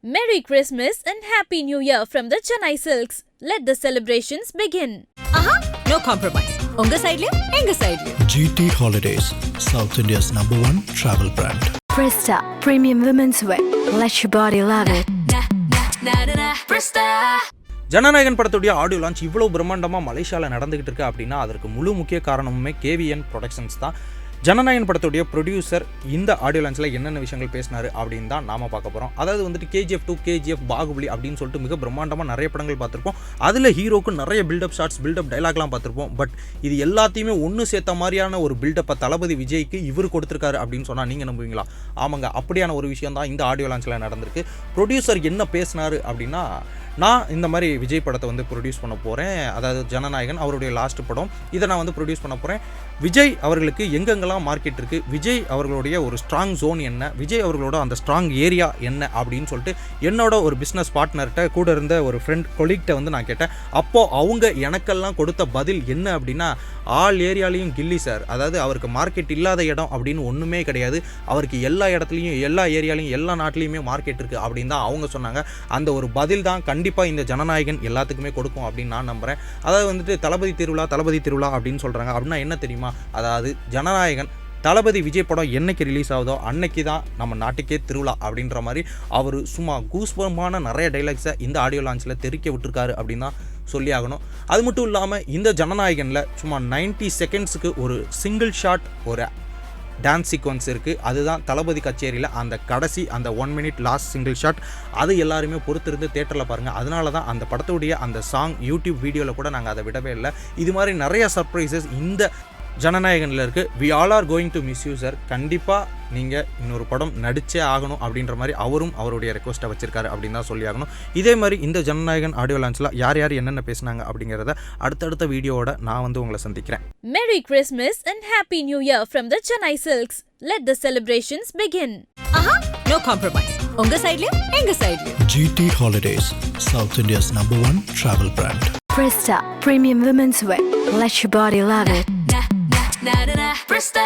Merry Christmas and Happy New Year from the Chennai Silks. Let the celebrations begin. No compromise. உங்க சைடுலயும் எங்க சைடுலயும். GT Holidays, South India's #1 travel brand. Presta Premium Women's Wear. Let your body love it. Jananayagan படத்துடைய audio launch இவ்வளோ பிரம்மாண்டமாக மலேசியாவில் நடந்துகிட்டு இருக்கு அப்படின்னா அதற்கு முழு முக்கிய காரணமுமே KVN ப்ரொடக்ஷன்ஸ் தான். ஜனநாயகன் படத்துடைய ப்ரொடியூசர் இந்த ஆடியோ லான்ச்சில் என்னென்ன விஷயங்கள் பேசினார் அப்படின்னு தான் நாம் பார்க்க போகிறோம். அதாவது வந்துட்டு KGF 2, KGF, பாகுபலி அப்படின்னு சொல்லிட்டு மிக பிரம்மாண்டமாக நிறைய படங்கள் பார்த்துருப்போம். அதில் ஹீரோக்கு நிறைய பில்டப் ஷாட்ஸ், பில்டப் டைலாக்லாம் பார்த்துருப்போம். பட் இது எல்லாத்தையுமே ஒன்று சேர்த்த மாதிரியான ஒரு பில்டப்பை தளபதி விஜய்க்கு இவர் கொடுத்துருக்காரு அப்படின்னு சொன்னால் நீங்கள் நம்புவீங்களா? ஆமாங்க, அப்படியான ஒரு விஷயம் தான் இந்த ஆடியோ லான்ச்சில் நடந்திருக்கு. ப்ரொடியூசர் என்ன பேசினார் அப்படின்னா, நான் இந்த மாதிரி விஜய் படத்தை வந்து ப்ரொடியூஸ் பண்ண போகிறேன், அதாவது ஜனநாயகன் அவருடைய லாஸ்ட் படம், இதை நான் வந்து ப்ரொடியூஸ் பண்ண போகிறேன். விஜய் அவர்களுக்கு எங்கெங்கெல்லாம் மார்க்கெட் இருக்குது, விஜய் அவர்களுடைய ஒரு ஸ்ட்ராங் ஜோன் என்ன, விஜய் அவர்களோட அந்த ஸ்ட்ராங் ஏரியா என்ன அப்படின்னு சொல்லிட்டு என்னோட ஒரு பிஸ்னஸ் பார்ட்னர்கிட்ட கூட இருந்த ஒரு ஃப்ரெண்ட் கொலீக்கிட்ட வந்து நான் கேட்டேன். அப்போது அவங்க எனக்கெல்லாம் கொடுத்த பதில் என்ன அப்படின்னா, ஆல் ஏரியாலையும் கில்லி சார், அதாவது அவருக்கு மார்க்கெட் இல்லாத இடம் அப்படின்னு ஒன்றுமே கிடையாது, அவருக்கு எல்லா இடத்துலையும் எல்லா ஏரியாலையும் எல்லா நாட்டிலையுமே மார்க்கெட் இருக்குது அப்படின்னு தான் அவங்க சொன்னாங்க. அந்த ஒரு பதில் தான் கண்டிப்பாக இந்த ஜனநாயகன் எல்லாத்துக்குமே கொடுக்கும் அப்படின்னு நான் நம்புகிறேன். அதாவது வந்துட்டு தளபதி திருவிழா அப்படின்னு சொல்கிறாங்க. அப்படின்னா என்ன தெரியுமா? அதாவது ஜனநாயகன் தளபதி விஜய் படம் என்னைக்கு ரிலீஸ் ஆகுதோ அன்னைக்கு தான் நம்ம நாட்டுக்கே திருவிழா அப்படின்ற மாதிரி அவர் சும்மா கூஸ்பமான நிறைய டைலாக்ஸை இந்த ஆடியோ லான்ச்சில் தெரிக்க விட்டுருக்காரு அப்படின்னு தான் சொல்லி ஆகணும். அது மட்டும் இல்லாமல் இந்த ஜனநாயகனில் சும்மா 90 செகண்ட்ஸுக்கு ஒரு சிங்கிள் ஷாட், ஒரு டான்ஸ் சீக்வன்ஸ் இருக்குது. அதுதான் தளபதி கச்சேரியில் அந்த கடைசி அந்த 1 மினிட் லாஸ்ட் சிங்கிள் ஷாட். அது எல்லாருமே பொறுத்திருந்து தேட்டரில் பாருங்கள். அதனால தான் அந்த படத்துடைய அந்த சாங் யூடியூப் வீடியோவில் கூட நாங்கள் அதை விடவே இல்லை. இது மாதிரி நிறைய சர்ப்ரைசஸ் இந்த ஜனநாயகனில் இருக்குது. We all are going to miss you sir. கண்டிப்பாக நீங்கள் இன்னொரு படம் நடிச்சே ஆகணும் அப்படின்ற மாதிரி அவரும் அவருடைய ரெக்வஸ்ட்டை வச்சிருக்காரு அப்படின்னு தான் சொல்லி ஆகணும். இதே மாதிரி இந்த ஜனநாயகன் ஆடியோ லான்ச்சில் யார் யார் என்னென்ன பேசினாங்க அப்படிங்கிறத அடுத்தடுத்த வீடியோவோட நான் வந்து உங்களை சந்திக்கிறேன். Merry Christmas and Happy New Year from the Chennai Silks. Let the celebrations begin. No compromise. உங்க சைடுலயும் எங்க சைடுலயும். GT Holidays, South India's #1 travel brand. Presta Premium Women's Wear. Let your body love it. Presta